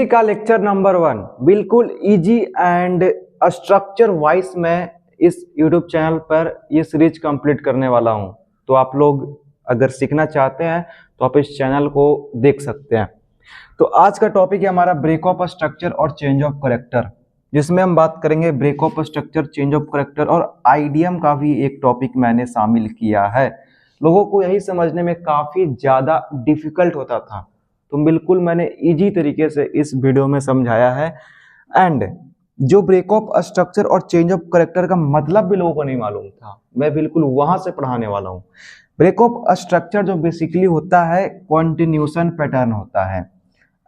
का lecture number 1 बिल्कुल easy and structure wise मैं इस यूट्यूब चैनल पर ये सीरीज कंप्लीट करने वाला हूं। तो आप लोग अगर सीखना चाहते हैं तो आप इस चैनल को देख सकते हैं। तो आज का टॉपिक है हमारा ब्रेक ऑफ स्ट्रक्चर और चेंज ऑफ कैरेक्टर, जिसमें हम बात करेंगे break of structure, change of character और आइडियम का भी एक टॉपिक मैंने शामिल किया है। लोगों को यही समझने में काफी ज्यादा डिफिकल्ट होता था, तो बिल्कुल मैंने इजी तरीके से इस वीडियो में समझाया है। एंड जो ब्रेक ऑफ स्ट्रक्चर और चेंज ऑफ कैरेक्टर का मतलब भी लोगों को नहीं मालूम था, मैं बिल्कुल वहां से पढ़ाने वाला हूँ। ब्रेक ऑफ स्ट्रक्चर जो बेसिकली होता है कॉन्टिन्यूशन पैटर्न होता है,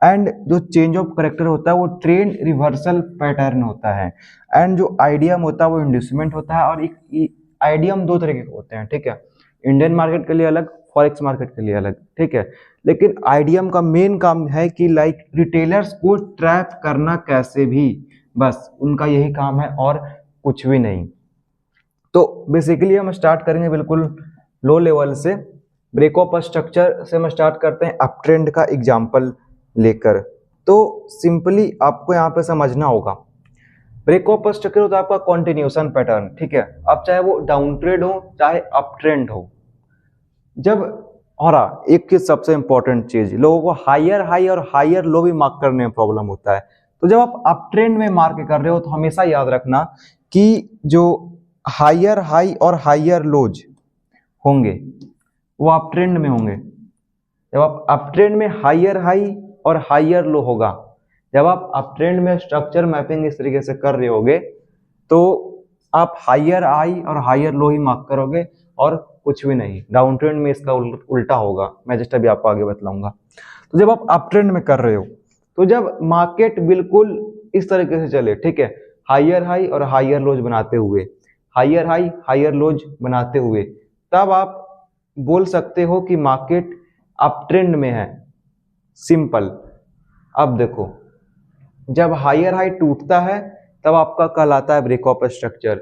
एंड जो चेंज ऑफ कैरेक्टर होता है वो ट्रेंड रिवर्सल पैटर्न होता है, एंड जो आइडियम होता है वो इंड्यूसमेंट होता है। और एक आइडियम दो तरह के होते हैं, ठीक है, इंडियन मार्केट के लिए अलग, फॉरेक्स मार्केट के लिए अलग, ठीक है। लेकिन आइडियम का मेन काम है कि लाइक रिटेलर्स को ट्रैप करना कैसे भी, बस उनका यही काम है और कुछ भी नहीं। तो बेसिकली हम स्टार्ट करेंगे बिल्कुल लो लेवल से। ब्रेक ऑफ स्ट्रक्चर से हम स्टार्ट करते हैं अप ट्रेंड का एग्जांपल लेकर। तो सिंपली आपको यहाँ पे समझना होगा, ब्रेक ऑफ स्ट्रक्चर होता है आपका कॉन्टिन्यूशन पैटर्न, ठीक है। अब चाहे वो डाउन ट्रेंड हो चाहे अप ट्रेंड हो, जब और एक चीज सबसे इंपॉर्टेंट चीज, लोगों को हायर हाई और हायर लो भी मार्क करने में प्रॉब्लम होता है। तो जब आप अप ट्रेंड में मार्क कर रहे हो तो हमेशा याद रखना कि जो हायर हाई और हायर लोज होंगे वो अप ट्रेंड में होंगे। जब आप अप ट्रेंड में हायर हाई और हायर लो होगा, जब आप अप ट्रेंड में स्ट्रक्चर मैपिंग इस तरीके से कर रहे होगे तो आप हायर हाई और हायर लो ही मार्क करोगे और कुछ भी नहीं। डाउन ट्रेंड में इसका उल्टा होगा, मैं जस्ट अभी आपको आगे बतलाऊंगा। तो जब आप अप ट्रेंड में कर रहे हो, तो जब मार्केट बिल्कुल इस तरीके से चले, ठीक है, हायर हाई और हायर लोज बनाते हुए, हायर हाई हायर लोज बनाते हुए, तब आप बोल सकते हो कि मार्केट अप ट्रेंड में है। सिंपल। अब देखो, जब हायर हाई टूटता है तब आपका कहलाता है ब्रेक ऑफ स्ट्रक्चर।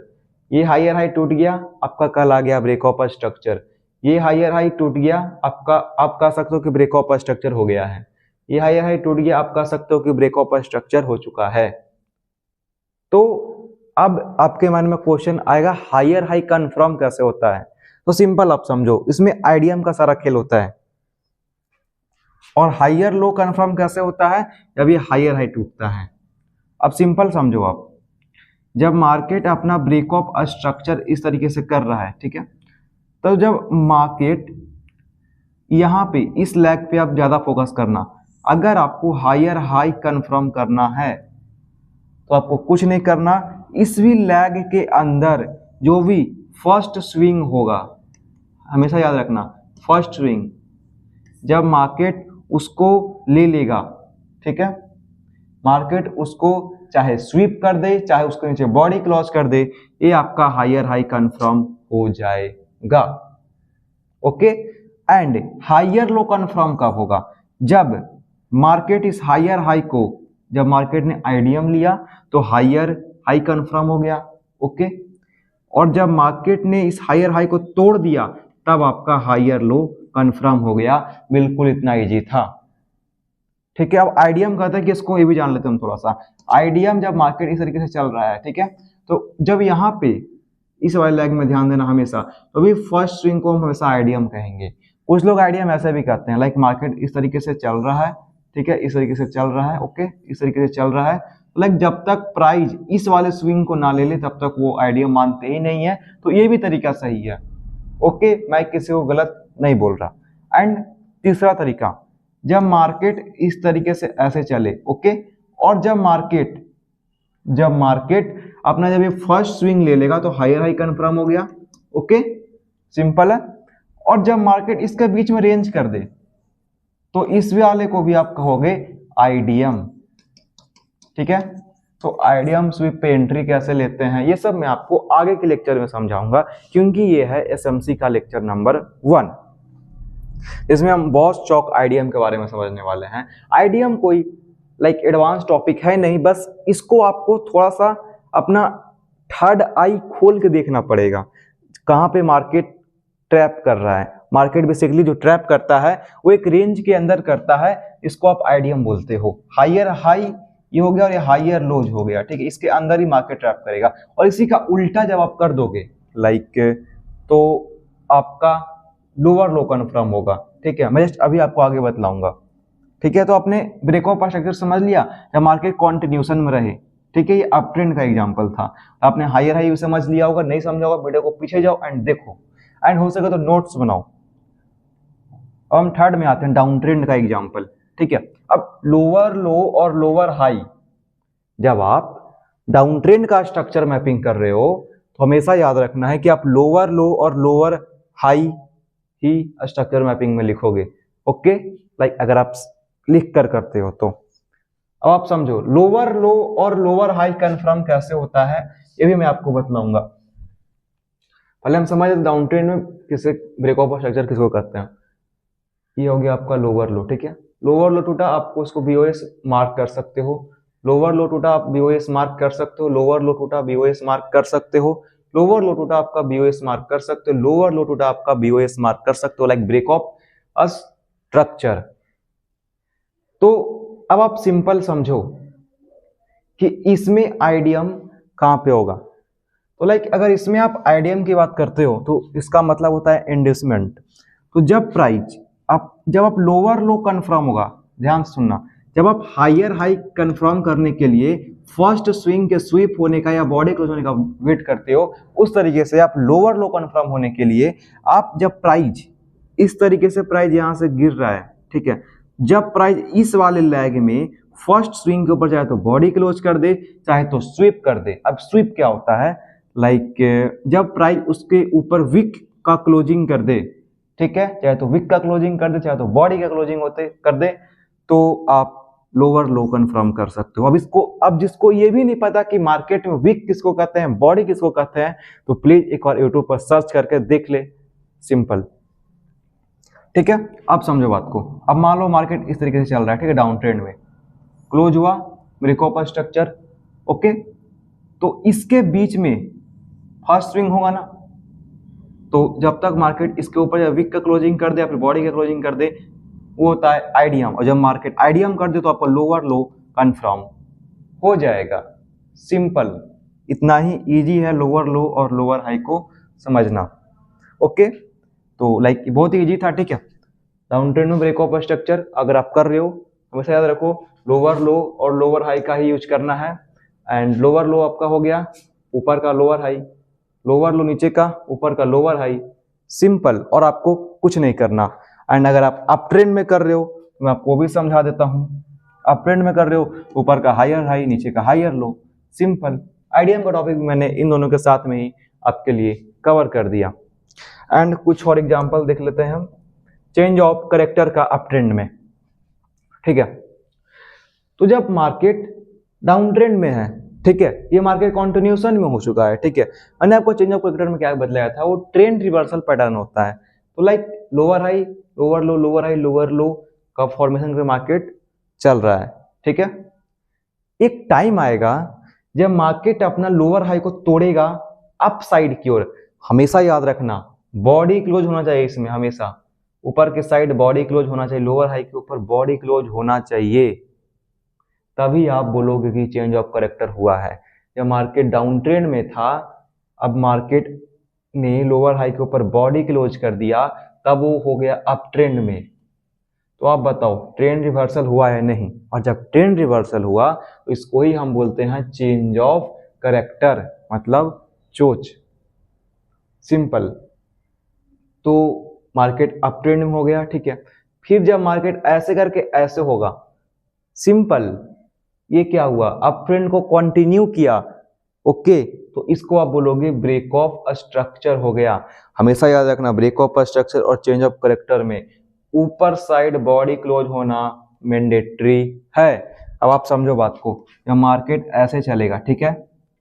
ये हायर हाई टूट गया, आपका कल आ गया ब्रेक ऑफ स्ट्रक्चर। ये हायर हाई टूट गया, आपका आप कह सकते हो कि ब्रेक ऑफ स्ट्रक्चर हो गया है। ये हायर हाई टूट गया, आप कह सकते हो कि ब्रेक ऑफ स्ट्रक्चर हो चुका है। तो अब आपके मन में क्वेश्चन आएगा, हायर हाई कंफर्म कैसे होता है? तो सिंपल आप समझो, इसमें आइडियम का सारा खेल होता है। और हायर लो कंफर्म कैसे होता है? जब ये हायर हाई टूटता है। अब सिंपल समझो आप, जब मार्केट अपना ब्रेक ऑफ स्ट्रक्चर इस तरीके से कर रहा है, ठीक है, तो जब मार्केट यहाँ पे इस लेग पे आप ज्यादा फोकस करना। अगर आपको हायर हाई कंफर्म करना है तो आपको कुछ नहीं करना, इस भी लेग के अंदर जो भी फर्स्ट स्विंग होगा, हमेशा याद रखना फर्स्ट स्विंग, जब मार्केट उसको ले लेगा, ठीक है, मार्केट उसको चाहे स्वीप कर दे चाहे उसके नीचे बॉडी क्लोज कर दे, ये आपका हायर हाई कंफर्म हो जाएगा। Okay. And higher low confirm कब होगा? जब मार्केट इस हायर हाई को, जब मार्केट ने आइडियम लिया तो हायर हाई कंफर्म हो गया, ओके, और जब मार्केट ने इस हायर हाई को तोड़ दिया तब आपका हायर लो कंफर्म हो गया। बिल्कुल इतना इजी था, ठीक है। अब आइडियम कहता है कि इसको ये भी जान लेते हैं हम थोड़ा सा। आइडियम जब मार्केट इस तरीके से चल रहा है, ठीक है, तो जब यहाँ पे इस वाले लेग में ध्यान देना हमेशा, तो भी फर्स्ट स्विंग को हम हमेशा आइडियम कहेंगे। कुछ लोग आइडियम ऐसे भी कहते हैं, लाइक मार्केट इस तरीके से चल रहा है, ठीक है, इस तरीके से चल रहा है, ओके, इस तरीके से चल रहा है, लाइक जब तक प्राइस इस वाले स्विंग को ना ले ले तब तक वो आइडियम मानते ही नहीं है। तो ये भी तरीका सही है, ओके, मैं किसी को गलत नहीं बोल रहा। एंड तीसरा तरीका, जब मार्केट इस तरीके से ऐसे चले, ओके, और जब मार्केट अपना जब ये फर्स्ट स्विंग ले लेगा तो हायर हाई कंफर्म हो गया, ओके, सिंपल है। और जब मार्केट इसके बीच में रेंज कर दे तो इस वाले को भी आप कहोगे आइडियम, ठीक है। तो आइडियम स्वीप पे एंट्री कैसे लेते हैं ये सब मैं आपको आगे के लेक्चर में समझाऊंगा, क्योंकि ये है एसएमसी का लेक्चर नंबर 1। इसमें हम बहुत चौक आइडियम के बारे में समझने वाले हैं। आइडियम कोई लाइक एडवांस टॉपिक है नहीं, बस इसको आपको थोड़ा सा अपना थर्ड आई खोल के देखना पड़ेगा, कहाँ पे मार्केट ट्रैप कर रहा है मार्केट बेसिकली जो ट्रैप करता है वो एक रेंज के अंदर करता है, इसको आप आईडीएम बोलते हो। हायर हाई ये हो गया और ये हायर लोज हो गया, ठीक है, इसके अंदर ही मार्केट ट्रैप करेगा। और इसी का उल्टा जब आप कर दोगे लाइक तो आपका लोअर लो कन्फर्म होगा, ठीक है। मैं जस्ट अभी आपको आगे बतलाऊंगा, ठीक है। तो आपने ब्रेक ऑफ स्ट्रक्चर समझ लिया जब मार्केट कॉन्टिन्यूशन में रहे, ठीक है, ये अप ट्रेंड का एग्जांपल था। आपने हायर हाई समझ लिया होगा, नहीं समझा होगा वीडियो को पीछे जाओ एंड देखो, एंड हो सके तो नोट्स बनाओ। अब हम थर्ड में आते हैं, डाउन ट्रेंड का एग्जांपल, ठीक है। अब लोअर लो और लोअर हाई, जब आप डाउन ट्रेंड का स्ट्रक्चर मैपिंग कर रहे हो तो हमेशा याद रखना है कि आप लोअर लो और लोअर हाई ही स्ट्रक्चर मैपिंग में लिखोगे, ओके। लाइक अगर आप लिख कर करते हो तो अब आप समझो लोअर लो और लोअर हाई कंफर्म कैसे होता है, ये भी मैं आपको बतलाऊंगा। पहले हम समझ डाउन ट्रेंड में किसे ब्रेक ऑफ स्ट्रक्चर किसको कहते हैं। ये हो गया आपका लोअर लो, ठीक है। लोअर लो टूटा, आपको उसको बीओएस मार्क कर सकते हो। लोअर लो टूटा, आप बीओएस मार्क कर सकते हो। लोअर लो टूटा, बीओएस मार्क कर सकते हो। लोअर लो टूटा, आपका बीओएस मार्क कर सकते हो। लोअर लो टूटा, आपका बीओएस मार्क कर सकते हो, लाइक ब्रेक ऑफ स्ट्रक्चर। तो अब आप सिंपल समझो कि इसमें आईडीएम कहां पे होगा। तो लाइक अगर इसमें आप आईडीएम की बात करते हो तो इसका मतलब होता है इंड्यूसमेंट। तो जब प्राइस जब आप लोअर लो कंफर्म होगा, ध्यान से सुनना, जब आप हायर हाई कंफर्म करने के लिए फर्स्ट स्विंग के स्वीप होने का या बॉडी क्लोज होने का वेट करते हो, उस तरीके से आप लोअर लो कंफर्म होने के लिए आप जब प्राइस इस तरीके से प्राइस यहां से गिर रहा है, ठीक है, जब प्राइस इस वाले लैग में फर्स्ट स्विंग के ऊपर चाहे तो बॉडी क्लोज कर दे चाहे तो स्वीप कर दे। अब स्वीप क्या होता है, लाइक जब प्राइस उसके ऊपर विक का क्लोजिंग कर दे, ठीक है, चाहे तो विक का क्लोजिंग कर दे चाहे तो बॉडी का क्लोजिंग होते कर दे, तो आप लोअर लो कंफर्म कर सकते हो। अब जिसको ये भी नहीं पता कि मार्केट में विक किसको कहते हैं, बॉडी किसको कहते हैं, तो प्लीज एक बार यूट्यूब पर सर्च करके देख ले, सिंपल, ठीक है। अब समझो बात को। अब मान लो मार्केट इस तरीके से चल रहा है, ठीक है, डाउन ट्रेंड में क्लोज हुआ, ब्रेक ऑफ स्ट्रक्चर, ओके। तो इसके बीच में फर्स्ट स्विंग होगा ना, तो जब तक मार्केट इसके ऊपर या विक का क्लोजिंग कर दे या फिर बॉडी का क्लोजिंग कर दे, वो होता है आईडीएम। और जब मार्केट आईडीएम कर दे तो आपका लोअर लो कंफर्म हो जाएगा। सिंपल, इतना ही इजी है लोअर लो और लोअर हाई को समझना, ओके। तो लाइक बहुत ही इजी था, ठीक है। डाउन ट्रेंड में ब्रेक ऑफ स्ट्रक्चर अगर आप कर रहे हो हमेशा याद रखो लोअर लो और लोअर हाई का ही यूज करना है। एंड लोअर लो आपका हो गया ऊपर का लोअर हाई, लोअर लो नीचे का ऊपर का लोअर हाई, सिंपल, और आपको कुछ नहीं करना। एंड अगर आप अप ट्रेंड में कर रहे हो तो मैं आपको भी समझा देता हूं, अप ट्रेंड में कर रहे हो ऊपर का हायर हाई नीचे का हायर लो, सिंपल। आईडीएम का टॉपिक मैंने इन दोनों के साथ में ही आपके लिए कवर कर दिया। एंड कुछ और एग्जांपल देख लेते हैं हम चेंज ऑफ कैरेक्टर का अप ट्रेंड में, ठीक है। तो जब मार्केट डाउन ट्रेंड में है, ठीक है, ये मार्केट कंटिन्यूएशन में हो चुका है, ठीक है, मैंने आपको चेंज ऑफ कैरेक्टर में क्या बतलाया था, वो ट्रेंड रिवर्सल पैटर्न होता है। तो लाइक लोअर हाई लोअर लो लोअर हाई लोअर लो का फॉर्मेशन पे मार्केट चल रहा है, ठीक है। एक टाइम आएगा जब मार्केट अपना लोअर हाई को तोड़ेगा अप साइड की ओर। हमेशा याद रखना बॉडी क्लोज होना चाहिए इसमें, हमेशा ऊपर के साइड बॉडी क्लोज होना चाहिए, लोअर हाई के ऊपर बॉडी क्लोज होना चाहिए, तभी आप बोलोगे कि चेंज ऑफ कैरेक्टर हुआ है। जब मार्केट डाउन ट्रेंड में था, अब मार्केट ने लोअर हाई के ऊपर बॉडी क्लोज कर दिया, तब वो हो गया अप ट्रेंड में। तो आप बताओ ट्रेंड रिवर्सल हुआ है? नहीं। और जब ट्रेंड रिवर्सल हुआ तो इसको ही हम बोलते हैं चेंज ऑफ कैरेक्टर, मतलब चोच, सिंपल। तो मार्केट अप ट्रेंड में हो गया, ठीक है। फिर जब मार्केट ऐसे करके ऐसे होगा, सिंपल, ये क्या हुआ, अप ट्रेंड को कंटिन्यू किया, ओके, तो इसको आप बोलोगे ब्रेक ऑफ स्ट्रक्चर हो गया। हमेशा याद रखना ब्रेक ऑफ स्ट्रक्चर और चेंज ऑफ कैरेक्टर में ऊपर साइड बॉडी क्लोज होना मैंडेटरी है। अब आप समझो बात को, जब मार्केट ऐसे चलेगा, ठीक है,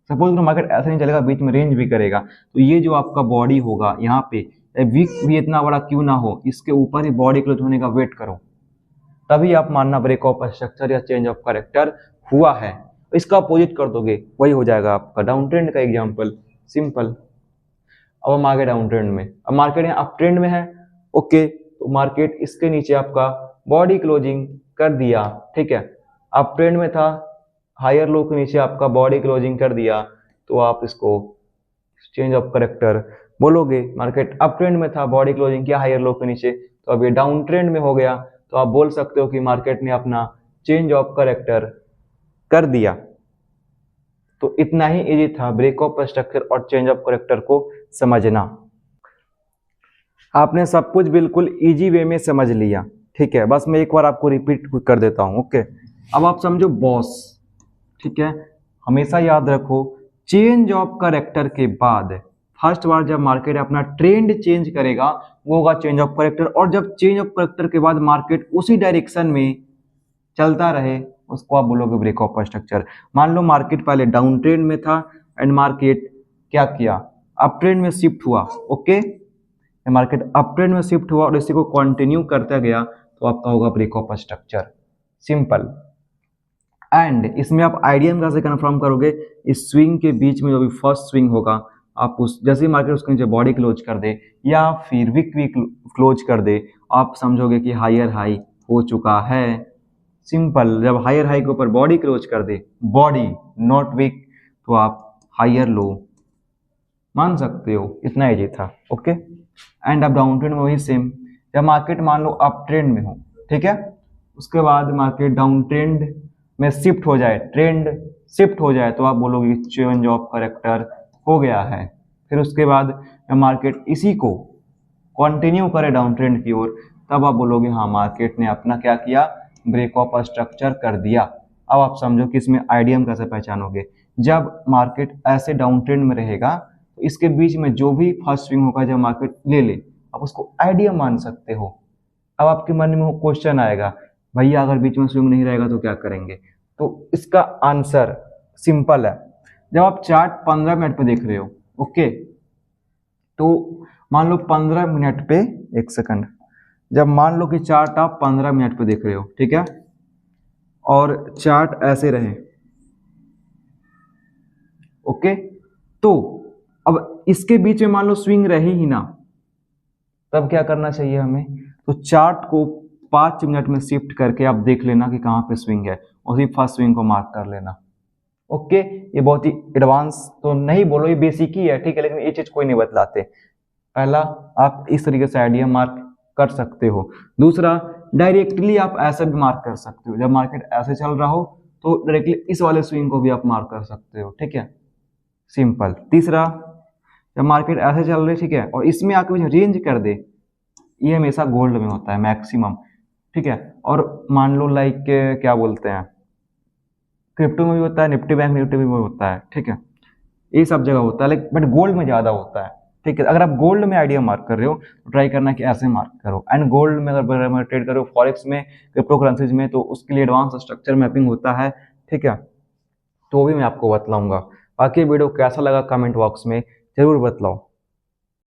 सपोज मार्केट ऐसे नहीं चलेगा, बीच में रेंज भी करेगा, तो ये जो आपका बॉडी होगा यहाँ पे, वीक भी इतना बड़ा क्यों ना हो, इसके ऊपर ही बॉडी क्लोज होने का वेट करो, तभी आप मानना ब्रेक ऑफ स्ट्रक्चर या चेंज ऑफ कैरेक्टर हुआ है। इसका अपोजिट कर दोगे वही हो जाएगा आपका डाउन ट्रेंड का एग्जांपल, सिंपल। अब हम आगे डाउन ट्रेंड में, अब मार्केट यहाँ अप ट्रेंड में है, ओके, तो मार्केट इसके नीचे आपका बॉडी क्लोजिंग कर दिया, ठीक है। अप ट्रेंड में था, हायर लो के नीचे आपका बॉडी क्लोजिंग कर दिया, तो आप इसको चेंज ऑफ करेक्टर बोलोगे। मार्केट अप ट्रेंड में था, बॉडी क्लोजिंग किया हायर लो के नीचे, तो अब ये डाउन ट्रेंड में हो गया, तो आप बोल सकते हो कि मार्केट ने अपना चेंज ऑफ करेक्टर कर दिया। तो इतना ही इजी था ब्रेक ऑफ स्ट्रक्चर और चेंज ऑफ करेक्टर को समझना। आपने सब कुछ बिल्कुल इजी वे में समझ लिया, ठीक है। बस मैं एक बार आपको रिपीट कर देता हूं, ओके। अब आप समझो बॉस, ठीक है। हमेशा याद रखो, चेंज ऑफ करेक्टर के बाद फर्स्ट बार जब मार्केट अपना ट्रेंड चेंज करेगा वो होगा चेंज ऑफ करेक्टर, और जब चेंज ऑफ करेक्टर के बाद मार्केट उसी डायरेक्शन में चलता रहे उसको आप बोलोगे ब्रेक ऑफ स्ट्रक्चर। मान लो मार्केट पहले डाउन ट्रेंड में था एंड मार्केट क्या किया, अप ट्रेंड में शिफ्ट हुआ, ओके। मार्केट अप ट्रेंड में शिफ्ट हुआ और इसी को कंटिन्यू करता गया, तो आपका होगा break of structure, simple. And इसमें आप आइडियम कैसे कन्फर्म करोगे, इस स्विंग के बीच में जो भी फर्स्ट स्विंग होगा, आप उस जैसे ही मार्केट उसके नीचे बॉडी क्लोज कर दे या फिर विक क्लोज कर दे, आप समझोगे कि हायर हाई हो चुका है, सिंपल। जब हायर हाई के ऊपर बॉडी क्लोज कर दे, बॉडी नॉट विक, तो आप हायर लो मान सकते हो, इतना इजी था, ओके। एंड अब डाउन ट्रेंड में वही सेम, जब मार्केट मान लो अप ट्रेंड में हो, ठीक है, उसके बाद मार्केट डाउन ट्रेंड में शिफ्ट हो जाए, ट्रेंड शिफ्ट हो जाए, तो आप बोलोगे चेंज ऑफ करेक्टर हो गया है। फिर उसके बाद मार्केट इसी को कंटिन्यू करे डाउन ट्रेंड की ओर, तब आप बोलोगे हाँ मार्केट ने अपना क्या किया, ब्रेक ऑफ स्ट्रक्चर कर दिया। अब आप समझो कि इसमें आइडियम कैसे पहचानोगे, जब मार्केट ऐसे डाउन ट्रेंड में रहेगा तो इसके बीच में जो भी फर्स्ट स्विंग होगा जब मार्केट ले ले, आप उसको आइडियम मान सकते हो। अब आपके मन में क्वेश्चन आएगा, भैया अगर बीच में स्विंग नहीं रहेगा तो क्या करेंगे, तो इसका आंसर सिंपल है। जब आप चार्ट 15 मिनट पे देख रहे हो, ओके, तो मान लो 15 मिनट पे, एक सेकंड, जब मान लो कि चार्ट आप 15 मिनट पे देख रहे हो, ठीक है, और चार्ट ऐसे रहे, ओके, तो अब इसके बीच में मान लो स्विंग रहे ही ना, तब क्या करना चाहिए हमें, तो चार्ट को 5 मिनट में शिफ्ट करके आप देख लेना कि कहाँ पे स्विंग है, उसी फर्स्ट स्विंग को मार्क कर लेना, ओके। ये बहुत ही एडवांस तो नहीं बोलो, ये बेसिक ही है, ठीक है, लेकिन ये चीज कोई नहीं बतलाते। पहला, आप इस तरीके से आइडिया मार्क कर सकते हो। दूसरा, डायरेक्टली आप ऐसे भी मार्क कर सकते हो, जब मार्केट ऐसे चल रहा हो तो डायरेक्टली इस वाले स्विंग को भी आप मार्क कर सकते हो, ठीक है, सिंपल। तीसरा, जब मार्केट ऐसे चल रही है, ठीक है, और इसमें आके मुझे रेंज कर दे, ये हमेशा गोल्ड में होता है मैक्सिमम, ठीक है, और मान लो लाइक क्या बोलते हैं, क्रिप्टो में भी होता है, निफ्टी बैंक निफ्टी में भी होता है, ठीक है, ये सब जगह होता है, लेकिन बट गोल्ड में ज़्यादा होता है, ठीक है। अगर आप गोल्ड में आइडिया मार्क कर रहे हो तो ट्राई करना कि ऐसे मार्क करो। एंड गोल्ड में अगर ट्रेड करो, फॉरेक्स में, क्रिप्टो करेंसीज में, तो उसके लिए एडवांस स्ट्रक्चर मैपिंग होता है, ठीक है, तो भी मैं आपको बतलाऊंगा। बाकी वीडियो कैसा लगा कमेंट बॉक्स में जरूर बतलाओ।